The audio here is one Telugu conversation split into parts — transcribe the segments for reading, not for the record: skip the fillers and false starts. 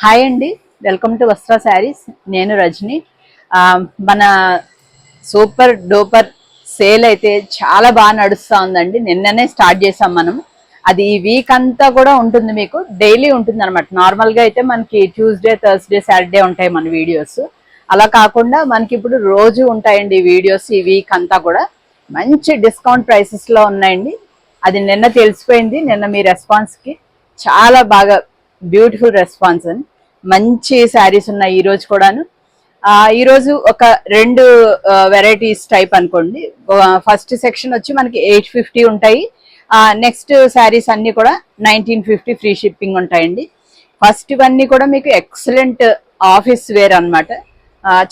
హాయ్ అండి, వెల్కమ్ టు వస్త్ర శారీస్. నేను రజని. మన సూపర్ డూపర్ సేల్ అయితే చాలా బాగా నడుస్తూ ఉందండి. నిన్ననే స్టార్ట్ చేసాం మనం. అది ఈ వీక్ అంతా కూడా ఉంటుంది, మీకు డైలీ ఉంటుంది అనమాట. నార్మల్గా అయితే మనకి ట్యూస్డే, థర్స్డే, సాటర్డే ఉంటాయి మన వీడియోస్. అలా కాకుండా మనకి ఇప్పుడు రోజు ఉంటాయండి ఈ వీడియోస్. ఈ వీక్ అంతా కూడా మంచి డిస్కౌంట్ ప్రైసెస్లో ఉన్నాయండి. అది నిన్న తెలిసిపోయింది. నిన్న మీ రెస్పాన్స్కి చాలా బాగా బ్యూటిఫుల్ రెస్పాన్స్ అని మంచి శారీస్ ఉన్నాయి ఈ రోజు కూడాను. ఈ రోజు ఒక రెండు వెరైటీస్ టైప్ అనుకోండి. ఫస్ట్ సెక్షన్ వచ్చి మనకి 850 ఉంటాయి. నెక్స్ట్ శారీస్ అన్ని కూడా 1950 ఫ్రీ షిప్పింగ్ ఉంటాయండి. ఫస్ట్ ఇవన్నీ కూడా మీకు ఎక్సలెంట్ ఆఫీస్ వేర్ అనమాట.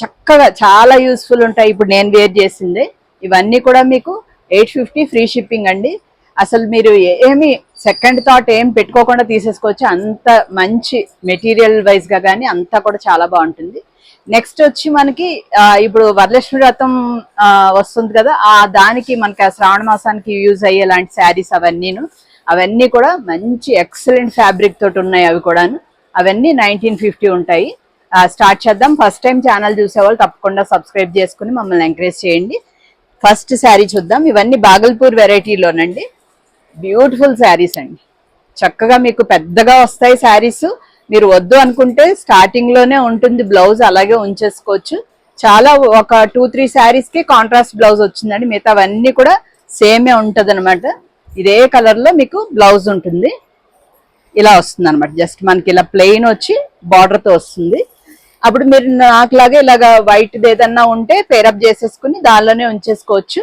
చక్కగా చాలా యూస్ఫుల్ ఉంటాయి. ఇప్పుడు నేను వేర్ చేసిందే ఇవన్నీ కూడా మీకు 850 ఫ్రీ షిప్పింగ్ అండి. అసలు మీరు ఏమి సెకండ్ థాట్ ఏం పెట్టుకోకుండా తీసేసుకోవచ్చు. అంత మంచి మెటీరియల్ వైజ్ గా కానీ అంతా కూడా చాలా బాగుంటుంది. నెక్స్ట్ వచ్చి మనకి ఇప్పుడు వరలక్ష్మి వ్రతం వస్తుంది కదా, దానికి మనకి శ్రావణ మాసానికి యూజ్ అయ్యే లాంటి శారీస్ అవన్నీ కూడా మంచి ఎక్సలెంట్ ఫ్యాబ్రిక్ తోటి ఉన్నాయి. అవి కూడాను అవన్నీ 1950 ఉంటాయి. స్టార్ట్ చేద్దాం. ఫస్ట్ టైం ఛానల్ చూసేవాళ్ళు తప్పకుండా సబ్స్క్రైబ్ చేసుకుని మమ్మల్ని ఎంకరేజ్ చేయండి. ఫస్ట్ శారీ చూద్దాం. ఇవన్నీ బాగల్పూర్ వెరైటీలోనండి. బ్యూటిఫుల్ శారీస్ అండి. చక్కగా మీకు పెద్దగా వస్తాయి శారీస్. మీరు వద్దు అనుకుంటే స్టార్టింగ్ లోనే ఉంటుంది బ్లౌజ్, అలాగే ఉంచేసుకోవచ్చు. చాలా ఒక 2-3 శారీస్ కి కాంట్రాస్ట్ బ్లౌజ్ వచ్చిందండి. మిగతావన్నీ కూడా సేమే ఉంటది అనమాట. ఇదే కలర్ లో మీకు బ్లౌజ్ ఉంటుంది. ఇలా వస్తుంది అనమాట. జస్ట్ మనకి ఇలా ప్లెయిన్ వచ్చి బార్డర్ తో వస్తుంది. అప్పుడు మీరు నాకులాగే ఇలాగా వైట్ ఏదన్నా ఉంటే పేరప్ చేసేసుకుని దానిలోనే ఉంచేసుకోవచ్చు.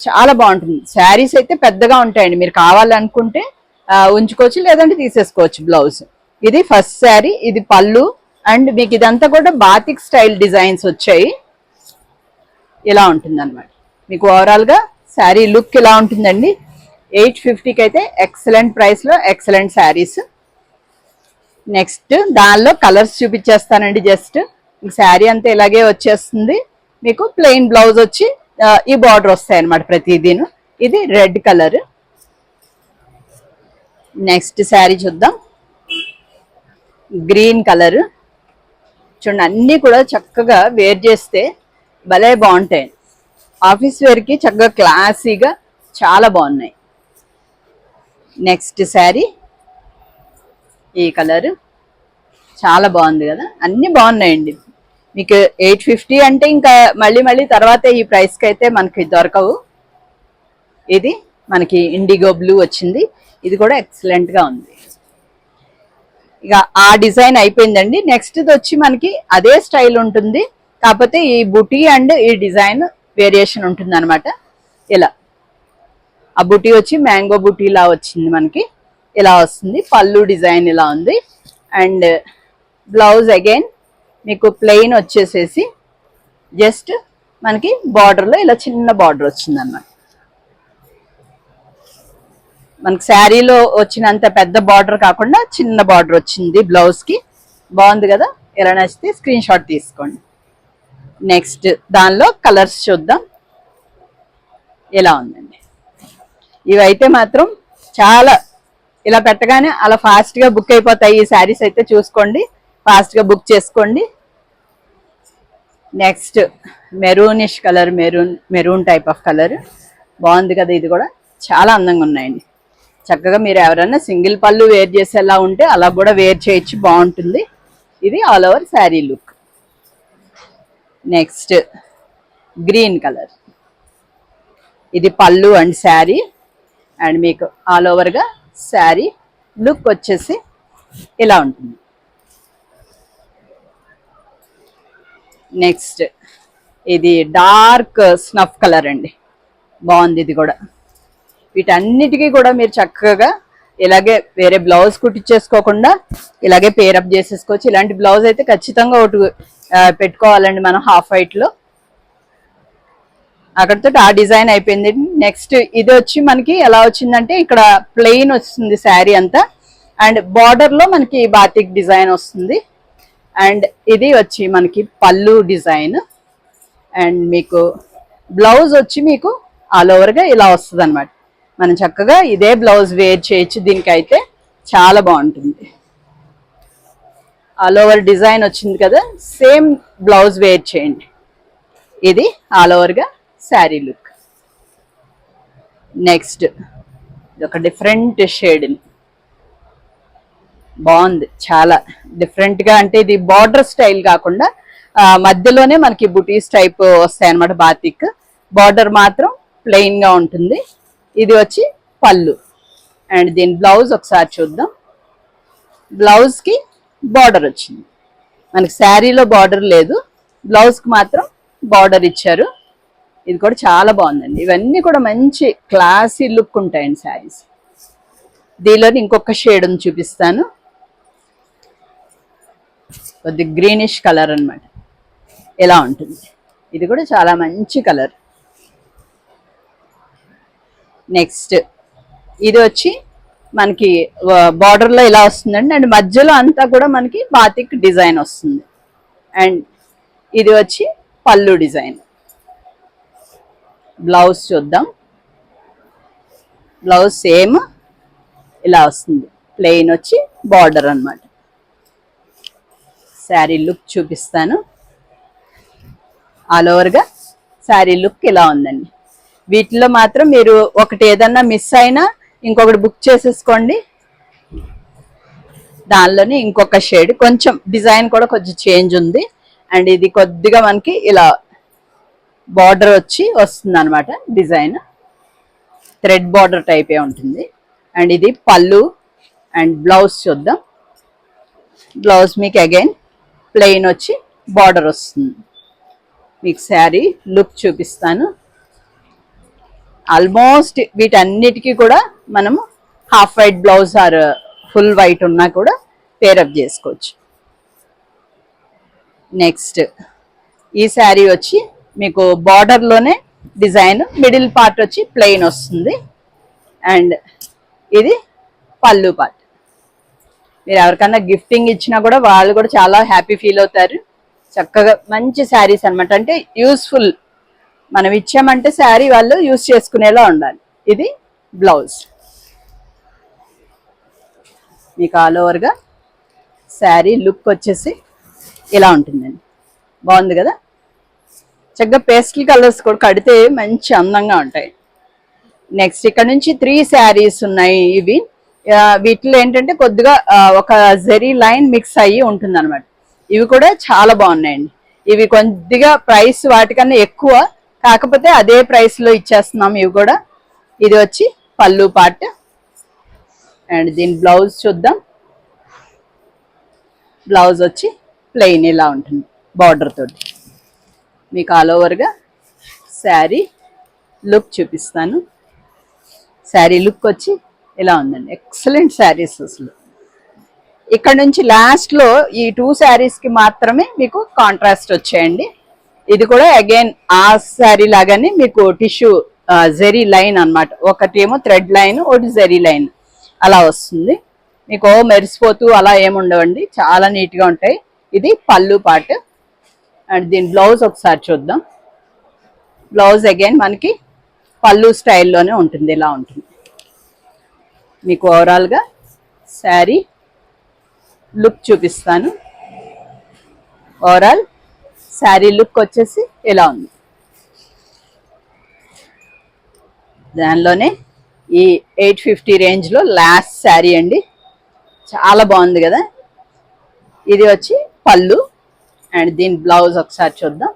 చాలా బాగుంటుంది. శారీస్ అయితే పెద్దగా ఉంటాయండి. మీరు కావాలనుకుంటే ఉంచుకోవచ్చు, లేదంటే తీసేసుకోవచ్చు బ్లౌజ్. ఇది ఫస్ట్ శారీ. ఇది పళ్ళు. అండ్ మీకు ఇదంతా కూడా బాతిక్ స్టైల్ డిజైన్స్ వచ్చాయి. ఇలా ఉంటుంది అనమాట. మీకు ఓవరాల్ గా శారీ లుక్ ఇలా ఉంటుందండి. 850కి అయితే ఎక్సలెంట్ ప్రైస్ లో ఎక్సలెంట్ శారీస్. నెక్స్ట్ దానిలో కలర్స్ చూపించేస్తానండి. జస్ట్ శారీ అంతా ఇలాగే వచ్చేస్తుంది. మీకు ప్లెయిన్ బ్లౌజ్ వచ్చి ఈ బార్డర్ వస్తాయి అనమాట ప్రతిదీను. ఇది రెడ్ కలర్. నెక్స్ట్ శారీ చూద్దాం. Green colour. చూడండి, అన్నీ కూడా చక్కగా వేర్ చేస్తే భలే బాగుంటాయి. ఆఫీస్ వేర్కి చక్కగా క్లాసీగా చాలా బాగున్నాయి. నెక్స్ట్ శారీ ఈ కలర్ చాలా బాగుంది కదా. అన్నీ బాగున్నాయండి. మీకు 850 అంటే ఇంకా మళ్ళీ తర్వాత ఈ ప్రైస్కి అయితే మనకి దొరకవు. ఇది మనకి ఇండిగో బ్లూ వచ్చింది. ఇది కూడా ఎక్సలెంట్ గా ఉంది. ఇక ఆ డిజైన్ అయిపోయిందండి. నెక్స్ట్ వచ్చి మనకి అదే స్టైల్ ఉంటుంది, కాకపోతే ఈ బుటీ అండ్ ఈ డిజైన్ వేరియేషన్ ఉంటుంది అనమాట. ఇలా ఆ బుటీ వచ్చి మ్యాంగో బుటీలా వచ్చింది మనకి. ఇలా వస్తుంది. పళ్ళు డిజైన్ ఇలా ఉంది. అండ్ బ్లౌజ్ అగైన్ మీకు ప్లెయిన్ వచ్చేసేసి జస్ట్ మనకి బార్డర్లో ఇలా చిన్న బార్డర్ వచ్చింది అన్నమాట. మనకి శారీలో వచ్చినంత పెద్ద బార్డర్ కాకుండా చిన్న బార్డర్ వచ్చింది బ్లౌజ్ కి. బాగుంది కదా. ఎలా నచ్చితే స్క్రీన్ షాట్ తీసుకోండి. నెక్స్ట్ దానిలో కలర్స్ చూద్దాం. ఎలా ఉందండి. ఇవైతే మాత్రం చాలా ఇలా పెట్టగానే అలా ఫాస్ట్ గా బుక్ అయిపోతాయి ఈ శారీస్. అయితే చూసుకోండి, ఫాస్ట్ గా బుక్ చేసుకోండి. Next maroonish colour, maroon type of colour. బాగుంది కదా. ఇది కూడా చాలా అందంగా ఉన్నాయండి. చక్కగా మీరు ఎవరైనా సింగిల్ పళ్ళు వేర్ చేసేలా ఉంటే అలా కూడా వేర్ చేయొచ్చు, బాగుంటుంది. ఇది all over sari look. Next green colour. ఇది పళ్ళు అండ్ శారీ. అండ్ మీకు ఆల్ ఓవర్గా శారీ లుక్ వచ్చేసి ఇలా ఉంటుంది. నెక్స్ట్ ఇది డార్క్ స్నఫ్ కలర్ అండి. బాగుంది ఇది కూడా. వీటన్నిటికీ కూడా మీరు చక్కగా ఇలాగే వేరే బ్లౌజ్ కుట్టించేసుకోకుండా ఇలాగే పేరప్ చేసేసుకోవచ్చు. ఇలాంటి బ్లౌజ్ అయితే ఖచ్చితంగా ఒకటి పెట్టుకోవాలండి మనం హాఫ్ వైట్ లో. అక్కడితో ఆ డిజైన్ అయిపోయింది. నెక్స్ట్ ఇది వచ్చి మనకి ఎలా వచ్చిందంటే ఇక్కడ ప్లెయిన్ వస్తుంది శారీ అంతా. అండ్ బార్డర్ లో మనకి బాతిక్ డిజైన్ వస్తుంది. అండ్ ఇది వచ్చి మనకి పళ్ళు డిజైన్. అండ్ మీకు బ్లౌజ్ వచ్చి మీకు ఆల్ ఓవర్గా ఇలా వస్తుంది అనమాట. మనం చక్కగా ఇదే బ్లౌజ్ వేర్ చేయొచ్చు. దీనికైతే చాలా బాగుంటుంది. ఆల్ ఓవర్ డిజైన్ వచ్చింది కదా, సేమ్ బ్లౌజ్ వేర్ చేయండి. ఇది ఆల్ ఓవర్గా శారీ లుక్. నెక్స్ట్ ఇది ఒక డిఫరెంట్ షేడ్, బాగుంది, చాలా డిఫరెంట్గా. అంటే ఇది బార్డర్ స్టైల్ కాకుండా మధ్యలోనే మనకి బుటీస్ టైప్ వస్తాయి అనమాట. బాతిక్ బార్డర్ మాత్రం ప్లెయిన్ గా ఉంటుంది. ఇది వచ్చి పళ్ళు. అండ్ దీని బ్లౌజ్ ఒకసారి చూద్దాం. బ్లౌజ్ కి బార్డర్ వచ్చింది. మనకి శారీలో బార్డర్ లేదు, బ్లౌజ్ కి మాత్రం బార్డర్ ఇచ్చారు. ఇది కూడా చాలా బాగుందండి. ఇవన్నీ కూడా మంచి క్లాసీ లుక్ ఉంటాయండి శారీస్. దీనిలో ఇంకొక షేడ్ చూపిస్తాను. కొద్ది గ్రీనిష్ కలర్ అన్నమాట, ఎలా ఉంటుంది. ఇది కూడా చాలా మంచి కలర్. నెక్స్ట్ ఇది వచ్చి మనకి బార్డర్ లో ఇలా వస్తుందండి. అండ్ మధ్యలో అంతా కూడా మనకి బాతిక్ డిజైన్ వస్తుంది. అండ్ ఇది వచ్చి పళ్ళు డిజైన్. బ్లౌజ్ చూద్దాం. బ్లౌజ్ సేమ్ ఇలా వస్తుంది, ప్లెయిన్ వచ్చి బార్డర్ అన్నమాట. శారీ లుక్ చూపిస్తాను. ఆల్ ఓవర్గా శారీ లుక్ ఇలా ఉందండి. వీటిలో మాత్రం మీరు ఒకటి ఏదన్నా మిస్ అయినా ఇంకొకటి బుక్ చేసేసుకోండి. దానిలోనే ఇంకొక షేడ్, కొంచెం డిజైన్ కూడా కొంచెం చేంజ్ ఉంది. అండ్ ఇది కొద్దిగా మనకి ఇలా బార్డర్ వచ్చి వస్తుంది అనమాట. డిజైన్ థ్రెడ్ బార్డర్ టైపే ఉంటుంది. అండ్ ఇది పళ్ళు. అండ్ బ్లౌజ్ చూద్దాం. బ్లౌజ్ మీకు అగైన్ ప్లెయిన్ వచ్చి బార్డర్ వస్తుంది. మీకు శారీ లుక్ చూపిస్తాను. ఆల్మోస్ట్ వీటన్నిటికీ కూడా మనము half white blouse or full white ఉన్నా కూడా పేరప్ చేసుకోవచ్చు. నెక్స్ట్ ఈ శారీ వచ్చి మీకు బార్డర్లోనే డిజైన్, మిడిల్ పార్ట్ వచ్చి ప్లెయిన్ వస్తుంది. అండ్ ఇది పళ్ళు పార్ట్. మీరు ఎవరికన్నా గిఫ్టింగ్ ఇచ్చినా కూడా వాళ్ళు కూడా చాలా హ్యాపీ ఫీల్ అవుతారు. చక్కగా మంచి శారీస్ అనమాట. అంటే యూస్ఫుల్, మనం ఇచ్చామంటే శారీ వాళ్ళు యూజ్ చేసుకునేలా ఉండాలి. ఇది బ్లౌజ్. మీకు ఆల్ ఓవర్గా శారీ లుక్ వచ్చేసి ఇలా ఉంటుందండి. బాగుంది కదా. చక్కగా పేస్టల్ కలర్స్ కూడా కడితే మంచి అందంగా ఉంటాయి. నెక్స్ట్ ఇక్కడ నుంచి 3 శారీస్ ఉన్నాయి. ఇవి వీటిలో ఏంటంటే కొద్దిగా ఒక జెరీ లైన్ మిక్స్ అయ్యి ఉంటుంది అనమాట. ఇవి కూడా చాలా బాగున్నాయండి. ఇవి కొద్దిగా ప్రైస్ వాటికన్నా ఎక్కువ, కాకపోతే అదే ప్రైస్ లో ఇచ్చేస్తున్నాం ఇవి కూడా. ఇది వచ్చి పళ్ళు పార్ట్. అండ్ దీని బ్లౌజ్ చూద్దాం. బ్లౌజ్ వచ్చి ప్లెయిన్ ఇలా ఉంటుంది బార్డర్ తోటి. మీకు ఆల్ ఓవర్గా శారీ లుక్ చూపిస్తాను. శారీ లుక్ వచ్చి ఇలా ఉందండి. ఎక్సలెంట్ శారీస్ అసలు. ఇక్కడ నుంచి లాస్ట్ లో ఈ 2 శారీస్ కి మాత్రమే మీకు కాంట్రాస్ట్ వచ్చాయండి. ఇది కూడా అగైన్ ఆ శారీ లాగానే మీకు టిష్యూ జెరీ లైన్ అన్నమాట. ఒకటేమో థ్రెడ్ లైన్, ఒకటి జెరీ లైన్ అలా వస్తుంది. మీకు మెరిసిపోతూ అలా ఏముండవండి, చాలా నీట్ గా ఉంటాయి. ఇది పళ్ళు పార్ట్. అండ్ దీని బ్లౌజ్ ఒకసారి చూద్దాం. బ్లౌజ్ అగైన్ మనకి పళ్ళు స్టైల్లోనే ఉంటుంది, ఇలా ఉంటుంది. మీకు ఓవరాల్గా శారీ లుక్ చూపిస్తాను. ఓవరాల్ శారీ లుక్ వచ్చేసి ఇలా ఉంది. దానిలోనే ఈ 850 రేంజ్లో లాస్ట్ శారీ అండి. చాలా బాగుంది కదా. ఇది వచ్చి పళ్ళు. అండ్ దీని బ్లౌజ్ ఒకసారి చూద్దాం.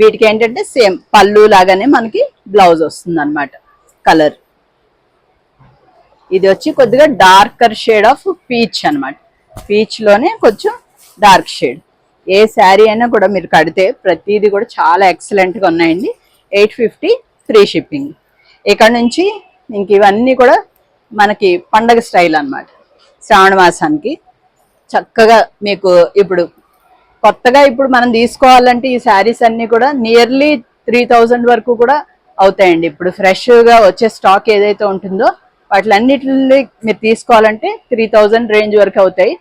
వీటికి ఏంటంటే సేమ్ పళ్ళు లాగానే మనకి బ్లౌజ్ వస్తుంది అనమాట. కలర్ ఇది వచ్చి కొద్దిగా డార్కర్ షేడ్ ఆఫ్ పీచ్ అనమాట. పీచ్ లోనే కొంచెం డార్క్ షేడ్. ఏ శారీ అయినా కూడా మీరు కడితే ప్రతిదీ కూడా చాలా ఎక్సలెంట్ గా ఉన్నాయండి. 850 ఫ్రీ షిప్పింగ్. ఇక్కడ నుంచి ఇంక ఇవన్నీ కూడా మనకి పండగ స్టైల్ అన్నమాట. శ్రావణ మాసానికి చక్కగా మీకు ఇప్పుడు కొత్తగా ఇప్పుడు మనం తీసుకోవాలంటే ఈ శారీస్ అన్ని కూడా నియర్లీ 3000 వరకు కూడా అవుతాయండి. ఇప్పుడు ఫ్రెష్ గా వచ్చే స్టాక్ ఏదైతే ఉంటుందో వాటిలన్నిటిని మీరు తీసుకోవాలంటే 3000 రేంజ్ వరకు అవుతాయి.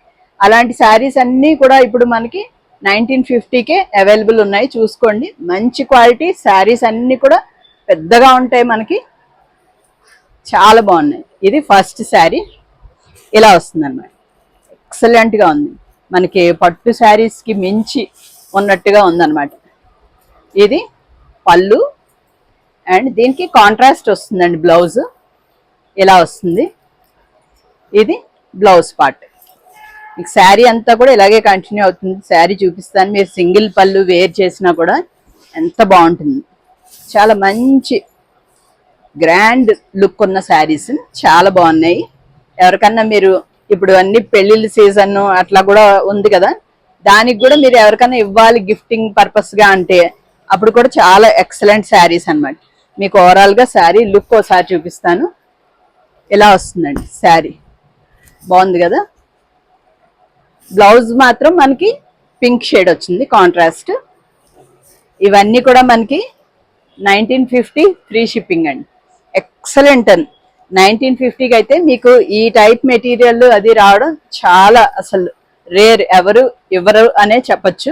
అలాంటి శారీస్ అన్ని కూడా ఇప్పుడు మనకి 1950కే అవైలబుల్ ఉన్నాయి. చూసుకోండి, మంచి క్వాలిటీ శారీస్ అన్ని కూడా పెద్దగా ఉంటాయి మనకి. చాలా బాగున్నాయి. ఇది ఫస్ట్ శారీ ఇలా వస్తుంది అన్నమాట. ఎక్సలెంట్ గా ఉంది. మనకి పట్టు శారీస్కి మించి ఉన్నట్టుగా ఉందన్నమాట. ఇది పళ్ళు అండ్ దీనికి కాంట్రాస్ట్ వస్తుందండి బ్లౌజ్, ఇలా వస్తుంది. ఇది బ్లౌజ్ పార్ట్. మీకు శారీ అంతా కూడా ఇలాగే కంటిన్యూ అవుతుంది. శారీ చూపిస్తాను, మీరు సింగిల్ పళ్ళు వేర్ చేసినా కూడా ఎంత బాగుంటుంది. చాలా మంచి గ్రాండ్ లుక్ ఉన్న శారీస్ చాలా బాగున్నాయి. ఎవరికన్నా మీరు ఇప్పుడు అన్ని పెళ్లిళ్ళ సీజన్ అట్లా కూడా ఉంది కదా, దానికి కూడా మీరు ఎవరికైనా ఇవ్వాలి గిఫ్టింగ్ పర్పస్ గా అంటే అప్పుడు కూడా చాలా ఎక్సలెంట్ శారీస్ అన్నమాట. మీకు ఓవరాల్ గా శారీ లుక్ ఒకసారి చూపిస్తాను. ఇలా వస్తుందండి శారీ, బాగుంది కదా. బ్లౌజ్ మాత్రం మనకి పింక్ షేడ్ వచ్చింది కాంట్రాస్ట్. ఇవన్నీ కూడా మనకి 1950 ఫ్రీ షిప్పింగ్ అండి. ఎక్సలెంట్ అని 1950కి అయితే మీకు ఈ టైప్ మెటీరియల్ అది రావడం చాలా అసలు రేర్, ఎవరు ఇవ్వరు అనే చెప్పచ్చు.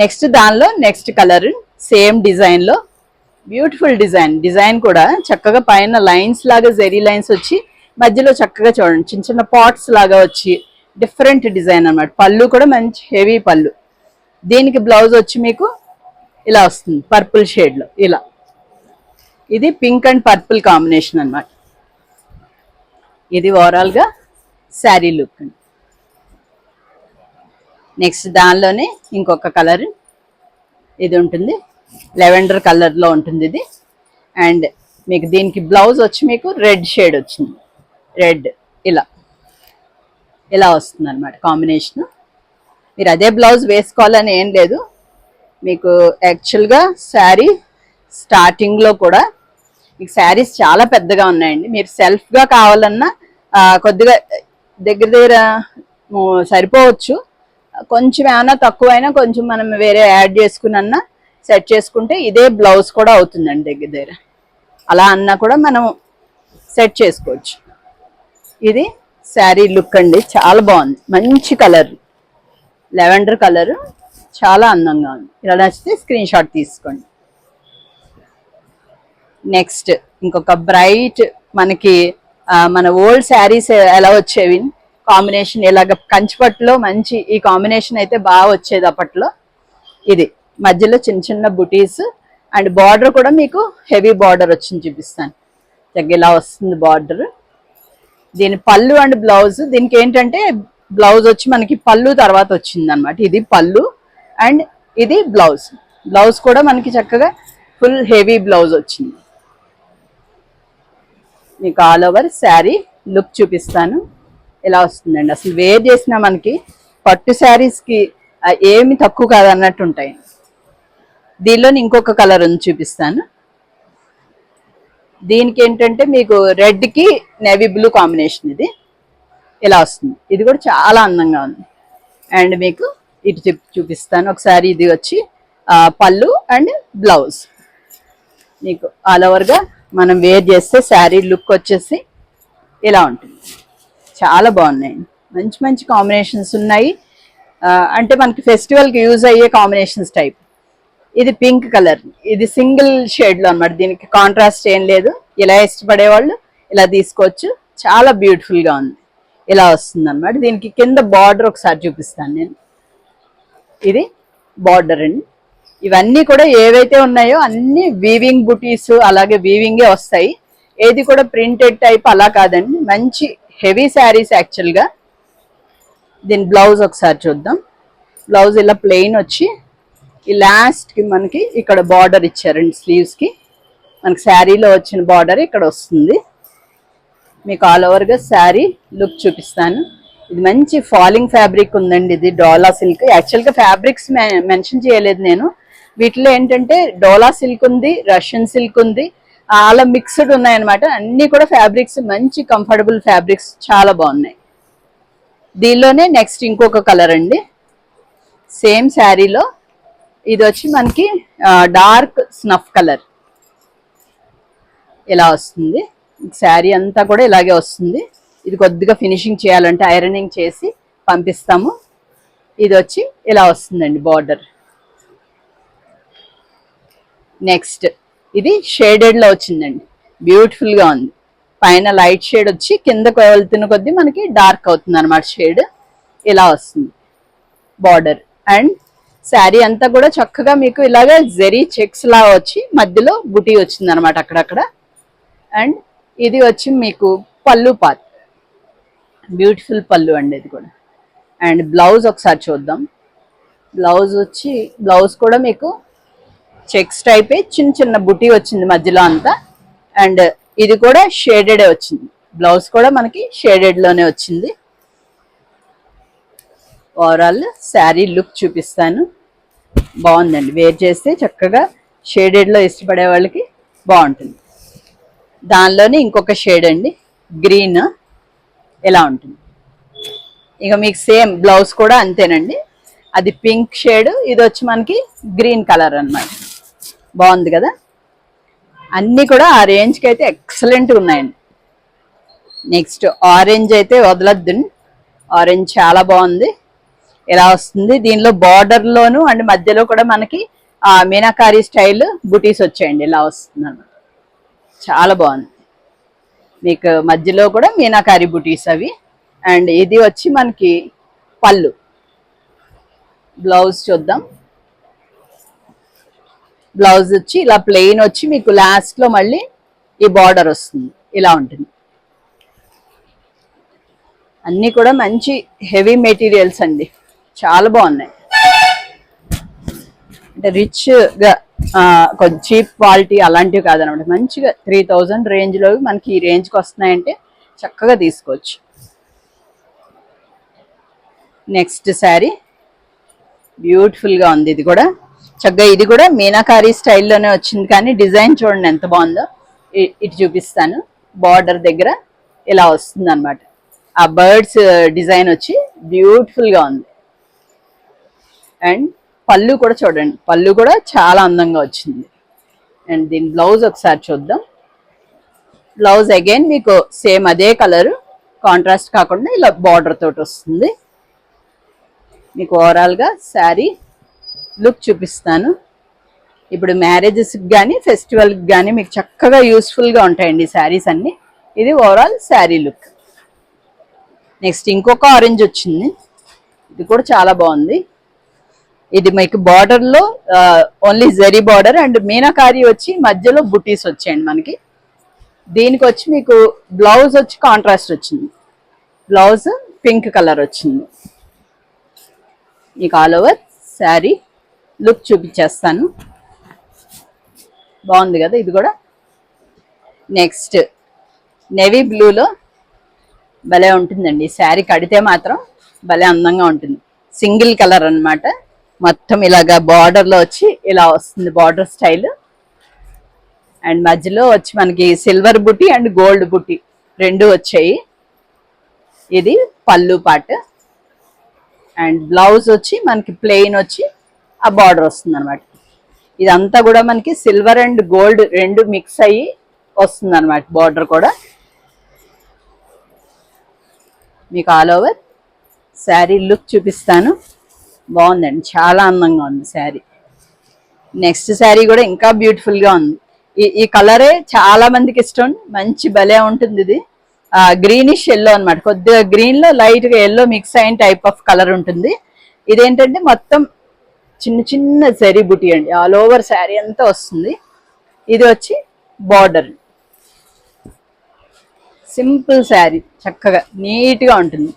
నెక్స్ట్ దానిలో నెక్స్ట్ కలర్ సేమ్ డిజైన్ లో బ్యూటిఫుల్ డిజైన్ కూడా చక్కగా పైన లైన్స్ లాగా జెరీ లైన్స్ వచ్చి మధ్యలో చక్కగా చూడండి చిన్న చిన్న పాట్స్ లాగా వచ్చి డిఫరెంట్ డిజైన్ అన్నమాట. పళ్ళు కూడా మంచి హెవీ పళ్ళు. దీనికి బ్లౌజ్ వచ్చి మీకు ఇలా వస్తుంది పర్పుల్ షేడ్ లో. ఇలా ఇది పింక్ అండ్ పర్పుల్ కాంబినేషన్ అన్నమాట. ఇది ఓవరాల్ గా శారీ లుక్ అండి. నెక్స్ట్ దానిలోనే ఇంకొక కలర్ ఇది ఉంటుంది, లెవెండర్ కలర్ లో ఉంటుంది ఇది. అండ్ మీకు దీనికి బ్లౌజ్ వచ్చి మీకు రెడ్ షేడ్ వచ్చింది, రెడ్ ఇలా ఇలా వస్తుంది అనమాట కాంబినేషన్. మీరు అదే బ్లౌజ్ వేసుకోవాలని ఏం లేదు. మీకు యాక్చువల్గా శారీ స్టార్టింగ్లో కూడా మీకు శారీస్ చాలా పెద్దగా ఉన్నాయండి. మీరు సెల్ఫ్గా కావాలన్నా కొద్దిగా దగ్గర దగ్గర సరిపోవచ్చు. కొంచెం ఏమైనా తక్కువైనా కొంచెం మనం వేరే యాడ్ చేసుకున్నా సెట్ చేసుకుంటే ఇదే బ్లౌజ్ కూడా అవుతుందండి దగ్గర దగ్గర. అలా అన్నా కూడా మనం సెట్ చేసుకోవచ్చు. ఇది శారీ లుక్ అండి, చాలా బాగుంది. మంచి కలర్ లెవెండర్ కలర్, చాలా అందంగా ఉంది. ఇలా నచ్చితే స్క్రీన్ షాట్ తీసుకోండి. నెక్స్ట్ ఇంకొక బ్రైట్ మనకి మన ఓల్డ్ శారీస్ ఎలా వచ్చేవి కాంబినేషన్, ఇలాగ కంచిపట్టులో మంచి ఈ కాంబినేషన్ అయితే బాగా వచ్చేది అప్పట్లో. ఇది మధ్యలో చిన్న చిన్న బుటీస్ అండ్ బార్డర్ కూడా మీకు హెవీ బార్డర్ వచ్చింది, చూపిస్తాను. ఇలా వస్తుంది బార్డర్. దీని పళ్ళు అండ్ బ్లౌజ్, దీనికి ఏంటంటే బ్లౌజ్ వచ్చి మనకి పళ్ళు తర్వాత వచ్చింది అనమాట. ఇది పళ్ళు అండ్ ఇది బ్లౌజ్. బ్లౌజ్ కూడా మనకి చక్కగా ఫుల్ హెవీ బ్లౌజ్ వచ్చింది. మీకు ఆల్ ఓవర్ శారీ లుక్ చూపిస్తాను. ఇలా వస్తుందండి. అసలు వేర్ చేసినా మనకి పట్టు శారీస్కి ఏమి తక్కువ కాదన్నట్టు ఉంటాయి. దీనిలోని ఇంకొక కలర్ ఉంది, చూపిస్తాను. దీనికి ఏంటంటే మీకు రెడ్కి నేవీ బ్లూ కాంబినేషన్. ఇది ఇలా వస్తుంది. ఇది కూడా చాలా అందంగా ఉంది. అండ్ మీకు ఇటు చూపిస్తాను ఒకసారి. ఇది వచ్చి పళ్ళు అండ్ బ్లౌజ్. మీకు ఆల్ ఓవర్గా మనం వేర్ చేస్తే శారీ లుక్ వచ్చేసి ఇలా ఉంటుంది. చాలా బాగున్నాయండి, మంచి మంచి కాంబినేషన్స్ ఉన్నాయి. అంటే మనకి ఫెస్టివల్కి యూజ్ అయ్యే కాంబినేషన్స్ టైప్. ఇది పింక్ కలర్, ఇది సింగిల్ షేడ్లో అనమాట. దీనికి కాంట్రాస్ట్ ఏం లేదు. ఇలా ఇష్టపడే వాళ్ళు ఇలా తీసుకోవచ్చు. చాలా బ్యూటిఫుల్గా ఉంది. ఇలా వస్తుంది అనమాట. దీనికి కింద బార్డర్ ఒకసారి చూపిస్తాను నేను. ఇది బార్డర్ అండి. ఇవన్నీ కూడా ఏవైతే ఉన్నాయో అన్ని వీవింగ్ బుటీస్, అలాగే వీవింగే వస్తాయి. ఏది కూడా ప్రింటెడ్ టైప్ అలా కాదండి, మంచి హెవీ శారీస్ యాక్చువల్గా. దీని బ్లౌజ్ ఒకసారి చూద్దాం. బ్లౌజ్ ఇలా ప్లెయిన్ వచ్చి ఈ లాస్ట్కి మనకి ఇక్కడ బార్డర్ ఇచ్చారండి. స్లీవ్స్కి మనకి శారీలో వచ్చిన బార్డర్ ఇక్కడ వస్తుంది. మీకు ఆల్ ఓవర్గా శారీ లుక్ చూపిస్తాను. ఇది మంచి ఫాలింగ్ ఫ్యాబ్రిక్ ఉందండి. ఇది డోలా సిల్క్. యాక్చువల్గా ఫ్యాబ్రిక్స్ మెన్షన్ చేయలేదు నేను. వీటిలో ఏంటంటే డోలా సిల్క్ ఉంది, రష్యన్ సిల్క్ ఉంది, అలా మిక్స్డ్ ఉన్నాయన్నమాట. అన్ని కూడా ఫ్యాబ్రిక్స్ మంచి కంఫర్టబుల్ ఫ్యాబ్రిక్స్, చాలా బాగున్నాయి. దీనిలోనే నెక్స్ట్ ఇంకొక కలర్ అండి. సేమ్ శారీలో ఇది వచ్చి మనకి డార్క్ స్నఫ్ కలర్. ఇలా వస్తుంది. శారీ అంతా కూడా ఇలాగే వస్తుంది. ఇది కొద్దిగా ఫినిషింగ్ చేయాలంటే ఐరనింగ్ చేసి పంపిస్తాము. ఇది వచ్చి ఇలా వస్తుందండి బార్డర్. నెక్స్ట్ ఇది షేడెడ్లో వచ్చిందండి, బ్యూటిఫుల్గా ఉంది. పైన లైట్ షేడ్ వచ్చి కిందకు వెళ్తున్న కొద్దీ మనకి డార్క్ అవుతుంది అనమాట షేడ్. ఇలా వస్తుంది. బార్డర్. అండ్ శారీ అంతా కూడా చక్కగా మీకు ఇలాగ జెరీ చెక్స్ లా వచ్చి మధ్యలో బుటీ వచ్చింది అనమాట అక్కడక్కడ. అండ్ ఇది వచ్చి మీకు పళ్ళు పార్ట్, బ్యూటిఫుల్ పళ్ళు అండి ఇది కూడా. అండ్ బ్లౌజ్ ఒకసారి చూద్దాం. బ్లౌజ్ కూడా మీకు చెక్స్ టైపే చిన్న చిన్న బుటీ వచ్చింది మధ్యలో అంతా. అండ్ ఇది కూడా షేడెడే వచ్చింది, బ్లౌజ్ కూడా మనకి షేడెడ్ లోనే వచ్చింది. ఓవరాల్ శారీ లుక్ చూపిస్తాను. బాగుందండి, వేర్ చేస్తే చక్కగా షేడెడ్ లో ఇష్టపడే వాళ్ళకి బాగుంటుంది. దానిలోనే ఇంకొక షేడ్ అండి గ్రీన్, ఎలా ఉంటుంది. ఇక మీకు సేమ్ బ్లౌజ్ కూడా అంతేనండి, అది పింక్ షేడ్, ఇది వచ్చి మనకి గ్రీన్ కలర్ అన్నమాట. బాగుంది కదా. అన్నీ కూడా ఆ రేంజ్కి అయితే ఎక్సలెంట్గా ఉన్నాయండి. నెక్స్ట్ ఆరెంజ్ అయితే వదలద్దు, ఆరెంజ్ చాలా బాగుంది. ఎలా వస్తుంది దీనిలో బార్డర్లోను అండ్ మధ్యలో కూడా మనకి మీనాకారి స్టైల్ బుటీస్ వచ్చాయండి, ఇలా వస్తుంది అన్నమాట. చాలా బాగుంది, మీకు మధ్యలో కూడా మీనాకారి బుటీస్ అవి. అండ్ ఇది వచ్చి మనకి పళ్ళు. బ్లౌజ్ చూద్దాం. బ్లౌజ్ వచ్చి ఇలా ప్లెయిన్ వచ్చి మీకు లాస్ట్ లో మళ్ళీ ఈ బార్డర్ వస్తుంది, ఇలా ఉంటుంది. అన్నీ కూడా మంచి హెవీ మెటీరియల్స్ అండి, చాలా బాగున్నాయి. అంటే రిచ్గా కొంచెం చీప్ క్వాలిటీ అలాంటివి కాదనమాట, మంచిగా 3000 రేంజ్లో మనకి ఈ రేంజ్కి వస్తున్నాయంటే చక్కగా తీసుకోవచ్చు. నెక్స్ట్ శారీ బ్యూటిఫుల్గా ఉంది, ఇది కూడా చక్కగా. ఇది కూడా మీనాకారి స్టైల్లోనే వచ్చింది, కానీ డిజైన్ చూడండి ఎంత బాగుందో. ఇటు చూపిస్తాను. బార్డర్ దగ్గర ఇలా వస్తుంది అనమాట, ఆ బర్డ్స్ డిజైన్ వచ్చి బ్యూటిఫుల్గా ఉంది. అండ్ పళ్ళు కూడా చూడండి, పళ్ళు కూడా చాలా అందంగా వచ్చింది. అండ్ దీని బ్లౌజ్ ఒకసారి చూద్దాం. బ్లౌజ్ అగైన్ మీకు సేమ్ అదే కలరు, కాంట్రాస్ట్ కాకుండా ఇలా బార్డర్ తోటి వస్తుంది. మీకు ఓవరాల్గా శారీ లుక్ చూపిస్తాను. ఇప్పుడు మ్యారేజెస్కి కానీ ఫెస్టివల్కి కానీ మీకు చక్కగా యూస్ఫుల్గా ఉంటాయండి శారీస్ అన్నీ. ఇది ఓవరాల్ శారీ లుక్. నెక్స్ట్ ఇంకొక ఆరెంజ్ వచ్చింది, ఇది కూడా చాలా బాగుంది. ఇది మీకు బార్డర్లో only zari border and meenakari వచ్చి మధ్యలో బుటీస్ వచ్చాయండి మనకి. దీనికి వచ్చి మీకు బ్లౌజ్ వచ్చి కాంట్రాస్ట్ వచ్చింది, బ్లౌజ్ పింక్ కలర్ వచ్చింది. మీకు ఆల్ ఓవర్ శారీ లుక్ చూపించేస్తాను. బాగుంది కదా ఇది కూడా. నెక్స్ట్ నేవీ బ్లూలో భలే ఉంటుందండి శారీ, కడితే మాత్రం భలే అందంగా ఉంటుంది. సింగిల్ కలర్ అన్నమాట, మొత్తం ఇలాగా బార్డర్లో వచ్చి ఇలా వస్తుంది బార్డర్ స్టైల్. అండ్ మధ్యలో వచ్చి మనకి సిల్వర్ బుట్టి అండ్ గోల్డ్ బుట్టి రెండు వచ్చాయి. ఇది పళ్ళు పార్ట్. అండ్ బ్లౌజ్ వచ్చి మనకి ప్లెయిన్ వచ్చి ఆ బార్డర్ వస్తుంది అనమాట. ఇదంతా కూడా మనకి సిల్వర్ అండ్ గోల్డ్ రెండు మిక్స్ అయ్యి వస్తుంది అనమాట బార్డర్ కూడా. మీకు ఆల్ ఓవర్ శారీ లుక్ చూపిస్తాను. బాగుందండి, చాలా అందంగా ఉంది శారీ. నెక్స్ట్ శారీ కూడా ఇంకా బ్యూటిఫుల్గా ఉంది. ఈ కలరే చాలా మందికి ఇష్టం, మంచి భలే ఉంటుంది. ఇది గ్రీనిష్ ఎల్లో అనమాట, కొద్దిగా గ్రీన్లో లైట్గా ఎల్లో మిక్స్ అయిన టైప్ ఆఫ్ కలర్ ఉంటుంది. ఇదేంటంటే మొత్తం చిన్న చిన్న జరీ బుటీ అండి, ఆల్ ఓవర్ శారీ అంతా వస్తుంది. ఇది వచ్చి బార్డర్, సింపుల్ శారీ, చక్కగా నీట్గా ఉంటుంది.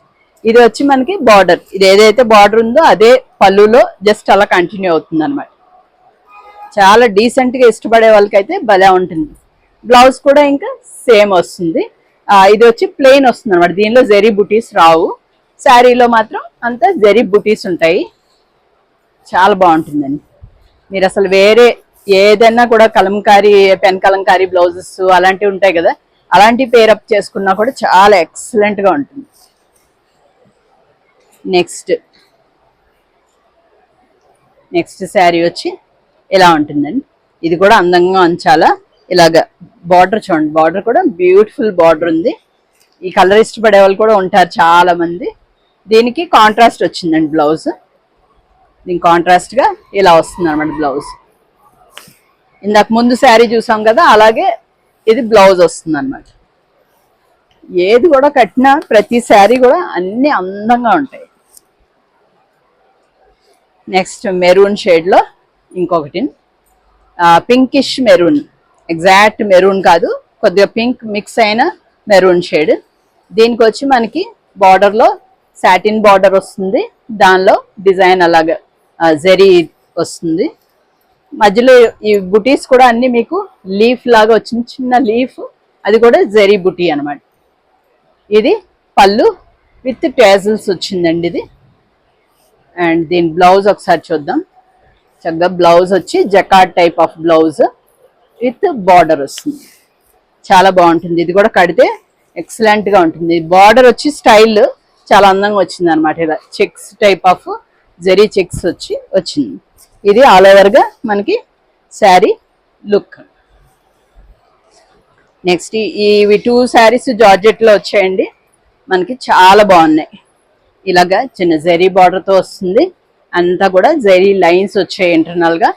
ఇది వచ్చి మనకి బార్డర్, ఇది ఏదైతే బార్డర్ ఉందో అదే పళ్ళులో జస్ట్ అలా కంటిన్యూ అవుతుంది అనమాట. చాలా డీసెంట్గా ఇష్టపడే వాళ్ళకైతే భలే ఉంటుంది. బ్లౌజ్ కూడా ఇంకా సేమ్ వస్తుంది. ఇది వచ్చి ప్లెయిన్ వస్తుంది అనమాట, దీనిలో జరీ బుటీస్ రావు. శారీలో మాత్రం అంతా జరీ బుటీస్ ఉంటాయి. చాలా బాగుంటుందండి. మీరు అసలు వేరే ఏదైనా కూడా కలంకారీ, పెన్ కలంకారీ బ్లౌజెస్ అలాంటివి ఉంటాయి కదా, అలాంటివి పేరప్ చేసుకున్నా కూడా చాలా ఎక్సలెంట్గా ఉంటుంది. నెక్స్ట్ శారీ వచ్చి ఇలా ఉంటుందండి. ఇది కూడా అందంగా ఉంచాలా. ఇలాగ బార్డర్ చూడండి, బార్డర్ కూడా బ్యూటిఫుల్ బార్డర్ ఉంది. ఈ కలర్ ఇష్టపడే వాళ్ళు కూడా ఉంటారు చాలా మంది. దీనికి కాంట్రాస్ట్ వచ్చిందండి బ్లౌజ్, దీనికి కాంట్రాస్ట్గా ఇలా వస్తుంది అనమాట బ్లౌజ్. ఇందాక ముందు శారీ చూసాం కదా, అలాగే ఇది బ్లౌజ్ వస్తుంది అనమాట. ఏది కూడా కట్టినా ప్రతి శారీ కూడా అన్ని అందంగా ఉంటాయి. నెక్స్ట్ మెరూన్ షేడ్లో ఇంకొకటి పింకిష్ మెరూన్, ఎగ్జాక్ట్ మెరూన్ కాదు, కొద్దిగా పింక్ మిక్స్ అయిన మెరూన్ షేడ్. దీనికి వచ్చి మనకి బార్డర్లో సాటిన్ బార్డర్ వస్తుంది, దానిలో డిజైన్ అలాగా జెరీ వస్తుంది. మధ్యలో ఈ బుటీస్ కూడా అన్ని మీకు లీఫ్ లాగా వచ్చింది, చిన్న లీఫ్, అది కూడా జెరీ బుటీ అనమాట. ఇది పళ్ళు విత్ టేజల్స్ వచ్చిందండి ఇది. అండ్ దీని బ్లౌజ్ ఒకసారి చూద్దాం. చక్కగా బ్లౌజ్ వచ్చి jacquard type of blouse with border వస్తుంది, చాలా బాగుంటుంది. ఇది కూడా కడితే ఎక్సలెంట్ గా ఉంటుంది. బార్డర్ వచ్చి స్టైల్ చాలా అందంగా వచ్చింది అనమాట. ఇలా checks type of zari checks వచ్చింది. ఇది ఆల్ ఓవర్ గా మనకి శారీ లుక్. నెక్స్ట్ ఇవి 2 శారీస్ జార్జెట్ లో వచ్చాయండి, మనకి చాలా బాగున్నాయి. ఇలాగా చిన్న జెరీ బార్డర్ తో వస్తుంది, అంతా కూడా జెరీ లైన్స్ వచ్చాయి ఇంటర్నల్ గా,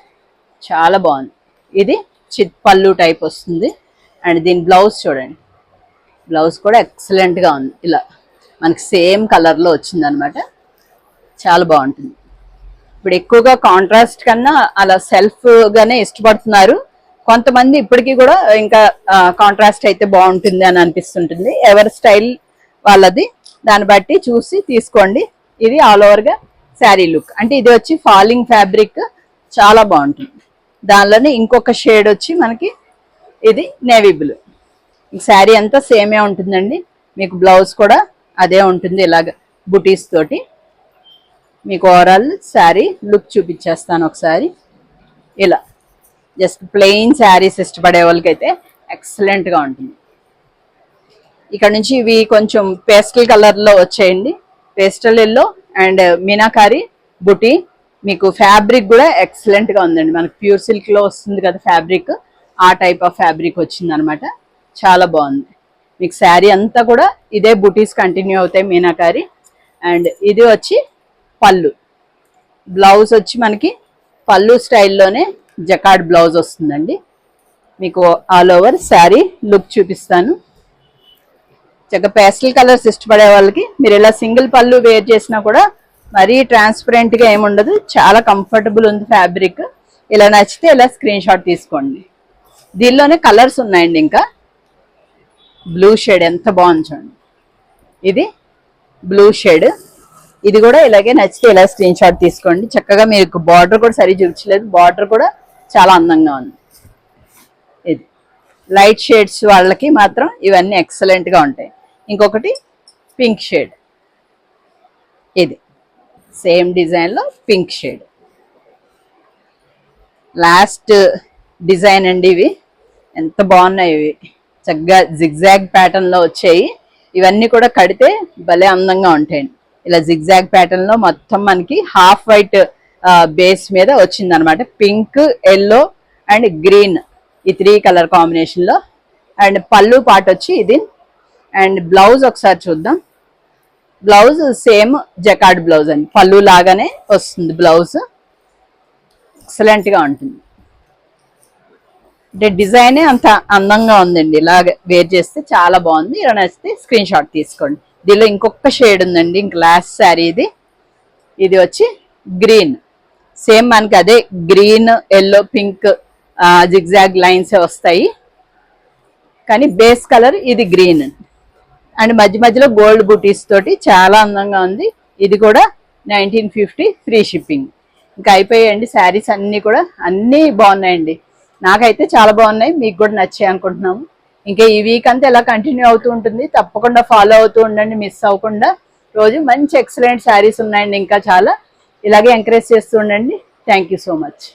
చాలా బాగుంది. ఇది చిత్ పళ్ళు టైప్ వస్తుంది. అండ్ దీని బ్లౌజ్ చూడండి, బ్లౌజ్ కూడా ఎక్సలెంట్ గా ఉంది. ఇలా మనకి సేమ్ కలర్ లో వచ్చింది అనమాట, చాలా బాగుంటుంది. ఇప్పుడు ఎక్కువగా కాంట్రాస్ట్ కన్నా అలా సెల్ఫ్ గానే ఇష్టపడుతున్నారు కొంతమంది. ఇప్పటికీ కూడా ఇంకా కాంట్రాస్ట్ అయితే బాగుంటుంది అని అనిపిస్తుంటుంది. ఎవరి స్టైల్ వాళ్ళది, దాన్ని బట్టి చూసి తీసుకోండి. ఇది ఆల్ ఓవర్ గా శారీ లుక్. అంటే ఇది వచ్చి ఫాలింగ్ ఫ్యాబ్రిక్, చాలా బాగుంటుంది. దానిలోనే ఇంకొక షేడ్ వచ్చి మనకి ఇది నేవీ బ్లూ. శారీ అంతా సేమే ఉంటుందండి, మీకు బ్లౌజ్ కూడా అదే ఉంటుంది ఇలాగ బుటీస్ తోటి. మీకు ఓవరాల్ శారీ లుక్ చూపించేస్తాను ఒకసారి. ఇలా జస్ట్ ప్లెయిన్ శారీస్ ఇష్టపడే వాళ్ళకైతే ఎక్సలెంట్గా ఉంటుంది. ఇక్కడ నుంచి ఇవి కొంచెం పేస్టల్ కలర్లో వచ్చేయండి, పేస్టల్ ఎల్లో అండ్ మీనాకారి బుటీ. మీకు ఫ్యాబ్రిక్ కూడా ఎక్సలెంట్గా ఉందండి, మనకు ప్యూర్ సిల్క్లో వస్తుంది కదా ఫ్యాబ్రిక్, ఆ టైప్ ఆఫ్ ఫ్యాబ్రిక్ వచ్చింది అనమాట, చాలా బాగుంది. మీకు శారీ అంతా కూడా ఇదే బుటీస్ కంటిన్యూ అవుతాయి మీనాకారి. అండ్ ఇది వచ్చి పళ్ళు, బ్లౌజ్ వచ్చి మనకి పళ్ళు స్టైల్లోనే జకార్డ్ బ్లౌజ్ వస్తుందండి. మీకు ఆల్ ఓవర్ శారీ లుక్ చూపిస్తాను. చక్కగా పేస్టల్ కలర్స్ ఇష్టపడే వాళ్ళకి మీరు ఇలా సింగిల్ పళ్ళు వేర్ చేసినా కూడా మరీ ట్రాన్స్పరెంట్గా ఏముండదు, చాలా కంఫర్టబుల్ ఉంది ఫ్యాబ్రిక్. ఇలా నచ్చితే ఇలా స్క్రీన్ షాట్ తీసుకోండి. దీనిలోనే కలర్స్ ఉన్నాయండి, ఇంకా బ్లూ షేడ్ ఎంత బాగుంది చూడండి, ఇది బ్లూ షేడ్. ఇది కూడా ఇలాగే నచ్చితే ఇలా స్క్రీన్ షాట్ తీసుకోండి. చక్కగా మీకు బార్డర్ కూడా సరి చూపించలేదు, బార్డర్ కూడా చాలా అందంగా ఉంది. ఇది లైట్ షేడ్స్ వాళ్ళకి మాత్రం ఇవన్నీ ఎక్సలెంట్గా ఉంటాయి. ఇంకొకటి పింక్ షేడ్, ఇది సేమ్ డిజైన్లో పింక్ షేడ్. లాస్ట్ డిజైన్ అండి, ఇవి ఎంత బాగున్నాయి. ఇవి చక్కగా జిగ్జాగ్ ప్యాటర్న్లో వచ్చాయి. ఇవన్నీ కూడా కడితే భలే అందంగా ఉంటాయండి. ఇలా జిగ్జాగ్ ప్యాటర్న్ లో మొత్తం మనకి హాఫ్ వైట్ బేస్ మీద వచ్చింది అనమాట. పింక్, ఎల్లో అండ్ గ్రీన్, ఈ 3 కలర్ కాంబినేషన్ లో. అండ్ పళ్ళు పాట వచ్చి ఇది. అండ్ బ్లౌజ్ ఒకసారి చూద్దాం. బ్లౌజ్ సేమ్ జకార్డ్ బ్లౌజ్ అండి, పళ్ళు లాగానే వస్తుంది బ్లౌజ్, ఎక్సలెంట్ గా ఉంటుంది. అంటే డిజైనే అంత అందంగా ఉందండి, ఇలాగ వేర్ చేస్తే చాలా బాగుంది. ఇలా నచ్చితే స్క్రీన్ షాట్ తీసుకోండి. దీనిలో ఇంకొక షేడ్ ఉందండి, ఇంక లాస్ట్ శారీ ఇది. ఇది వచ్చి గ్రీన్, సేమ్ మనకి అదే green, yellow, pink zigzag lines వస్తాయి, కానీ బేస్ కలర్ ఇది గ్రీన్. అండ్ మధ్య మధ్యలో గోల్డ్ బూటీస్ తోటి చాలా అందంగా ఉంది. ఇది కూడా 1950 ఫ్రీ షిప్పింగ్. ఇంకా అయిపోయాయండి శారీస్ అన్నీ కూడా, అన్నీ బాగున్నాయండి. నాకైతే చాలా బాగున్నాయి, మీకు కూడా నచ్చాయి అనుకుంటున్నాము. ఇంకా ఈ వీక్ అంతా ఎలా కంటిన్యూ అవుతూ ఉంటుంది, తప్పకుండా ఫాలో అవుతూ ఉండండి, మిస్ అవ్వకుండా. రోజు మంచి ఎక్సలెంట్ శారీస్ ఉన్నాయండి, ఇంకా చాలా. ఇలాగే ఎంకరేజ్ చేస్తూ ఉండండి. Thank you so much.